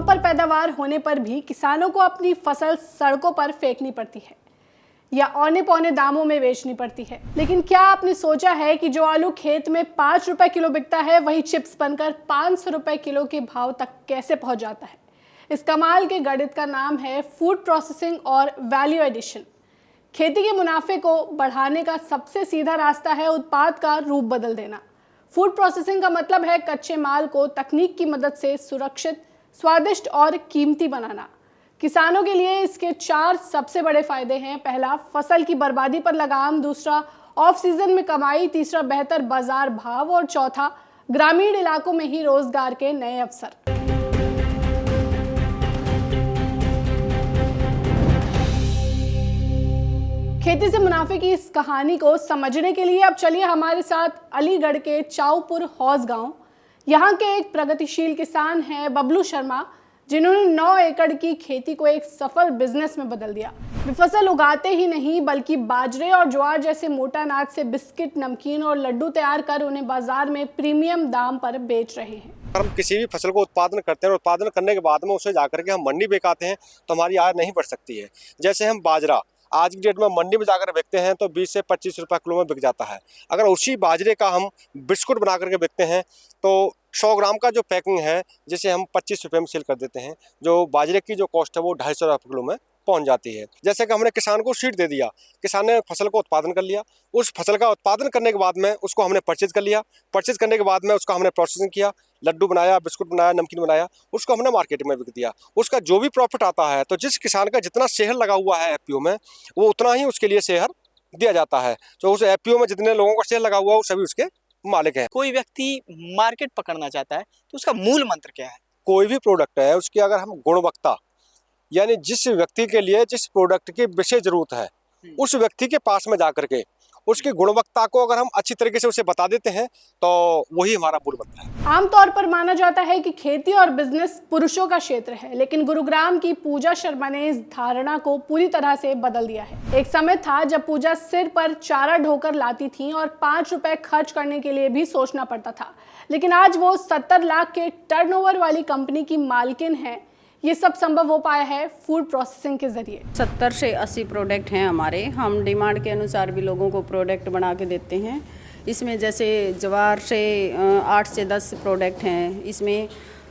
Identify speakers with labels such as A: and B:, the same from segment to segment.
A: Bumper पैदावार होने पर भी किसानों को अपनी फसल सड़कों पर फेंकनी पड़ती है या औने पौने दामों में बेचनी पड़ती है। लेकिन क्या आपने सोचा है कि जो आलू खेत में 5 रुपए किलो बिकता है वही चिप्स बनकर 500 रुपए किलो के भाव तक कैसे पहुंच जाता है? इस कमाल के गणित का नाम है फूड प्रोसेसिंग और वैल्यू एडिशन। खेती के मुनाफे को बढ़ाने का सबसे सीधा रास्ता है उत्पाद का रूप बदल देना। फूड प्रोसेसिंग का मतलब है कच्चे माल को तकनीक की मदद से सुरक्षित, स्वादिष्ट और कीमती बनाना। किसानों के लिए इसके 4 सबसे बड़े फायदे हैं। पहला, फसल की बर्बादी पर लगाम। दूसरा, ऑफ सीजन में कमाई। तीसरा, बेहतर बाजार भाव। और चौथा, ग्रामीण इलाकों में ही रोजगार के नए अवसर। खेती से मुनाफे की इस कहानी को समझने के लिए अब चलिए हमारे साथ अलीगढ़ के चाऊपुर हौज गांव। यहाँ के एक प्रगतिशील किसान हैं बबलू शर्मा, जिन्होंने 9 एकड़ की खेती को एक सफल बिजनेस में बदल दिया। वे फसल उगाते ही नहीं बल्कि बाजरे और ज्वार जैसे मोटा अनाज से बिस्किट, नमकीन और लड्डू तैयार कर उन्हें बाजार में प्रीमियम दाम पर बेच रहे हैं।
B: हम किसी भी फसल को उत्पादन करते हैं और उत्पादन करने के बाद में उसे जाकर के हम मंडी बेचाते हैं तो हमारी आय नहीं बढ़ सकती है। जैसे हम बाजरा आज की डेट में मंडी में जाकर बेचते हैं तो 20 से 25 रुपये किलो में बिक जाता है। अगर उसी बाजरे का हम बिस्कुट बना करके बेचते हैं तो 100 ग्राम का जो पैकिंग है जिसे हम 25 रुपये में सेल कर देते हैं। जो बाजरे की जो कॉस्ट है वो 250 रुपये किलो में पहुंच जाती है। जैसे कि हमने किसान को सीड दे दिया, किसान ने फसल को उत्पादन कर लिया, उस फसल का उत्पादन करने के बाद में उसको हमने परचेज कर लिया, परचेज करने के बाद में उसका हमने प्रोसेसिंग किया, लड्डू बनाया, बिस्कुट बनाया, नमकीन बनाया, उसको हमने मार्केट में बिक दिया। उसका जो भी प्रॉफिट आता है तो जिस किसान का जितना शेयर लगा हुआ है एफपीओ में वो उतना ही उसके लिए शेयर दिया जाता है। तो उस एफपीओ में जितने लोगों का शेयर लगा हुआ है वो सभी उसके मालिक हैं।
C: कोई व्यक्ति मार्केट पकड़ना चाहता है तो उसका मूल मंत्र क्या है?
B: कोई भी प्रोडक्ट है उसकी अगर हम गुणवत्ता, यानी जिस व्यक्ति के लिए जिस प्रोडक्ट की विशेष जरूरत है उस व्यक्ति के पास में जाकर के उसकी गुणवत्ता को अगर हम अच्छी तरीके से उसे बता देते हैं तो वही हमारा मूल मंत्र है।
A: आमतौर पर माना जाता है कि खेती और बिजनेस पुरुषों का क्षेत्र है, लेकिन गुरुग्राम की पूजा शर्मा ने इस धारणा को पूरी तरह से बदल दिया है। एक समय था जब पूजा सिर पर चारा ढोकर लाती थी और 5 रुपए खर्च करने के लिए भी सोचना पड़ता था, लेकिन आज वो 70 लाख के टर्नओवर वाली कंपनी की मालकिन है। ये सब संभव हो पाया है फूड प्रोसेसिंग के जरिए।
D: 70 से 80 प्रोडक्ट हैं हमारे। हम डिमांड के अनुसार भी लोगों को प्रोडक्ट बना के देते हैं। इसमें जैसे ज्वार से 8 से 10 प्रोडक्ट हैं। इसमें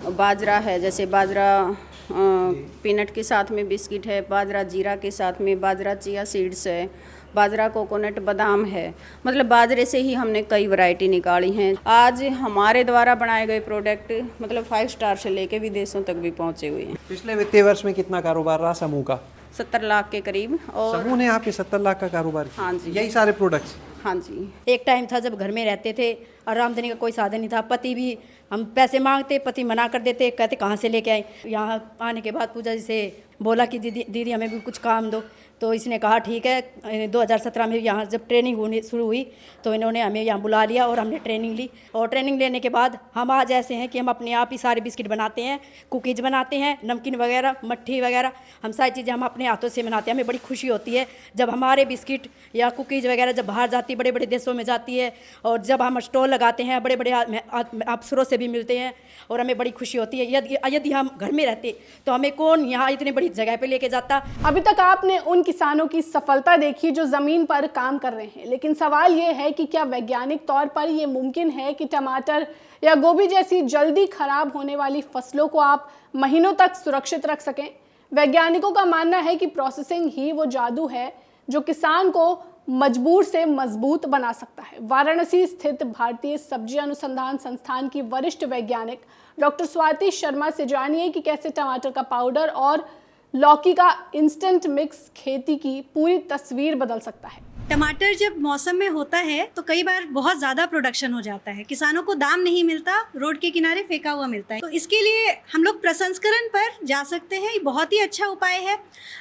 D: बाजरा है, जैसे बाजरा पीनट के साथ में बिस्किट है, बाजरा जीरा के साथ में, बाजरा चिया सीड्स है, बाजरा कोकोनट बादाम है। मतलब बाजरे से ही हमने कई वैरायटी निकाली हैं। आज हमारे द्वारा बनाए गए प्रोडक्ट मतलब 5 स्टार से लेके विदेशों तक भी पहुंचे हुए हैं।
E: पिछले वित्तीय वर्ष में कितना कारोबार रहा समूह का?
D: 70 लाख के करीब। और
E: समूह ने आपके 70 लाख का कारोबार किया?
D: हाँ जी।
E: यही सारे प्रोडक्ट्स?
D: हाँ जी।
F: एक टाइम था जब घर में रहते थे और आमदनी का कोई साधन नहीं था। पति भी, हम पैसे मांगते, पति मना कर देते, कहते कहाँ से लेके आए। यहाँ आने के बाद पूजा जी से बोला कि दीदी हमें भी कुछ काम दो, तो इसने कहा ठीक है। 2017 में यहाँ जब ट्रेनिंग होनी शुरू हुई तो इन्होंने हमें यहाँ बुला लिया और हमने ट्रेनिंग ली। और ट्रेनिंग लेने के बाद हम आज ऐसे हैं कि हम अपने आप ही सारे बिस्किट बनाते हैं, कुकीज़ बनाते हैं, नमकीन वगैरह, मट्ठी वगैरह, हम सारी चीज़ें हम अपने हाथों से बनाते हैं। हमें बड़ी खुशी होती है जब हमारे बिस्किट या कुकीज़ वगैरह जब बाहर जाती है, बड़े बड़े देशों में जाती है, और जब हम स्टॉल लगाते हैं बड़े बड़े अफसरों से भी मिलते हैं और हमें बड़ी खुशी होती है। यदि हम घर में रहते तो हमें कौन यहाँ इतनी बड़ी जगह पर लेके जाता।
A: अभी तक आपने उन किसानों की सफलता देखी जो जमीन पर काम कर रहे हैं, लेकिन सवाल ये है कि क्या वैज्ञानिक तौर पर यह मुमकिन है कि टमाटर या गोभी जैसी जल्दी खराब होने वाली फसलों को आप महीनों तक सुरक्षित रख सकें? वैज्ञानिकों का मानना है कि प्रोसेसिंग ही वो जादू है जो किसान को मजबूर से मजबूत बना सकता है। वाराणसी स्थित भारतीय सब्जी अनुसंधान संस्थान की वरिष्ठ वैज्ञानिक डॉक्टर स्वाति शर्मा से जानिए कि कैसे टमाटर का पाउडर और लौकी का इंस्टेंट मिक्स खेती की पूरी तस्वीर बदल सकता है।
G: टमाटर जब मौसम में होता है तो कई बार बहुत ज़्यादा प्रोडक्शन हो जाता है, किसानों को दाम नहीं मिलता, रोड के किनारे फेंका हुआ मिलता है। तो इसके लिए हम लोग प्रसंस्करण पर जा सकते हैं, ये बहुत ही अच्छा उपाय है।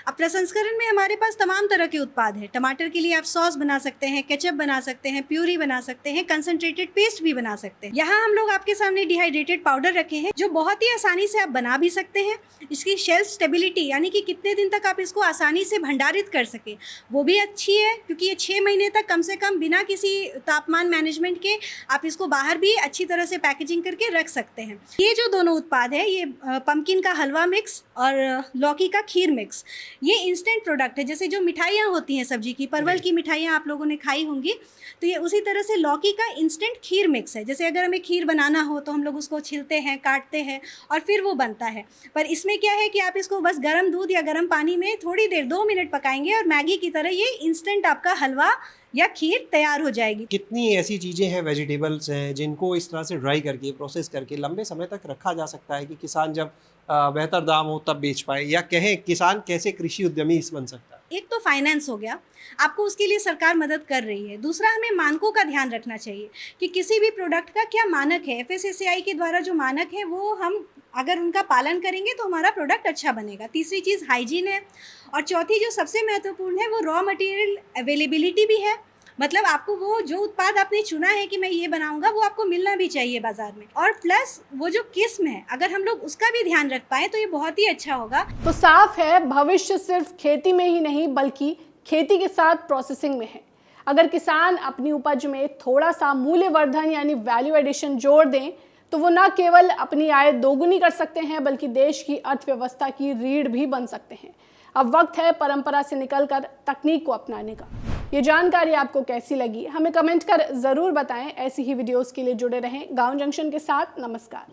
G: अब प्रसंस्करण में हमारे पास तमाम तरह के उत्पाद हैं। टमाटर के लिए आप सॉस बना सकते हैं, केचप बना सकते हैं, प्यूरी बना सकते हैं, कंसनट्रेटेड पेस्ट भी बना सकते हैं। यहाँ हम लोग आपके सामने डिहाइड्रेटेड पाउडर रखे हैं जो बहुत ही आसानी से आप बना भी सकते हैं। इसकी शेल्फ स्टेबिलिटी यानी कि कितने दिन तक आप इसको आसानी से भंडारित कर सके वो भी अच्छी है, क्योंकि ये 6 महीने तक कम से कम बिना किसी तापमान मैनेजमेंट के आप इसको बाहर भी अच्छी तरह से पैकेजिंग करके रख सकते हैं। ये जो दोनों उत्पाद है, ये पम्पकिन का हलवा मिक्स और लौकी का खीर मिक्स, ये इंस्टेंट प्रोडक्ट है। जैसे जो मिठाइयाँ होती हैं सब्जी की, परवल की मिठाइयाँ आप लोगों ने खाई होंगी, तो ये उसी तरह से लौकी का इंस्टेंट खीर मिक्स है। जैसे अगर हमें खीर बनाना हो तो हम लोग उसको छिलते हैं, काटते हैं और फिर वो बनता है। पर इसमें क्या है कि आप इसको बस गर्म दूध या गर्म पानी में थोड़ी देर 2 मिनट पकाएंगे और मैगी की तरह ये इंस्टेंट आपका हलवा या खीर तैयार हो जाएगी।
E: कितनी ऐसी चीज़ें हैं, वेजिटेबल्स हैं, जिनको इस तरह से ड्राई करके प्रोसेस करके लंबे समय तक रखा जा सकता है कि किसान जब बेहतर दाम हो तब बेच पाए, या कहें किसान कैसे कृषि उद्यमी बन सकता है?
G: एक तो फाइनेंस हो गया, आपको उसके लिए सरकार मदद कर रही है। दूसरा, हमें मानकों का ध्यान रखना चाहिए कि किसी भी प्रोडक्ट का क्या मानक है। FSSAI के द्वारा जो मानक है वो हम अगर उनका पालन करेंगे तो हमारा प्रोडक्ट अच्छा बनेगा। तीसरी चीज़ हाइजीन है, और चौथी जो सबसे महत्वपूर्ण है वो रॉ मटेरियल अवेलेबिलिटी भी है। मतलब आपको वो जो उत्पाद आपने चुना है कि मैं ये बनाऊंगा, वो आपको मिलना भी चाहिए बाजार में। और प्लस वो जो किस्म है, अगर हम लोग उसका भी ध्यान रख पाए तो ये बहुत ही अच्छा होगा।
A: तो साफ है, भविष्य सिर्फ खेती में ही नहीं बल्कि खेती के साथ प्रोसेसिंग में है। अगर किसान अपनी उपज में थोड़ा सा मूल्यवर्धन यानी वैल्यू एडिशन जोड़ दें तो वो न केवल अपनी आय दोगुनी कर सकते हैं बल्कि देश की अर्थव्यवस्था की रीढ़ भी बन सकते हैं। अब वक्त है परंपरा से निकलकर तकनीक को अपनाने का। ये जानकारी आपको कैसी लगी हमें कमेंट कर ज़रूर बताएं। ऐसी ही वीडियोस के लिए जुड़े रहें गांव जंक्शन के साथ। नमस्कार।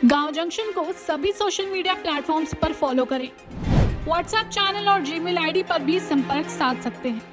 H: गांव जंक्शन को सभी सोशल मीडिया प्लेटफॉर्म्स पर फॉलो करें। व्हाट्सएप चैनल और जीमेल आईडी पर भी संपर्क साध सकते हैं।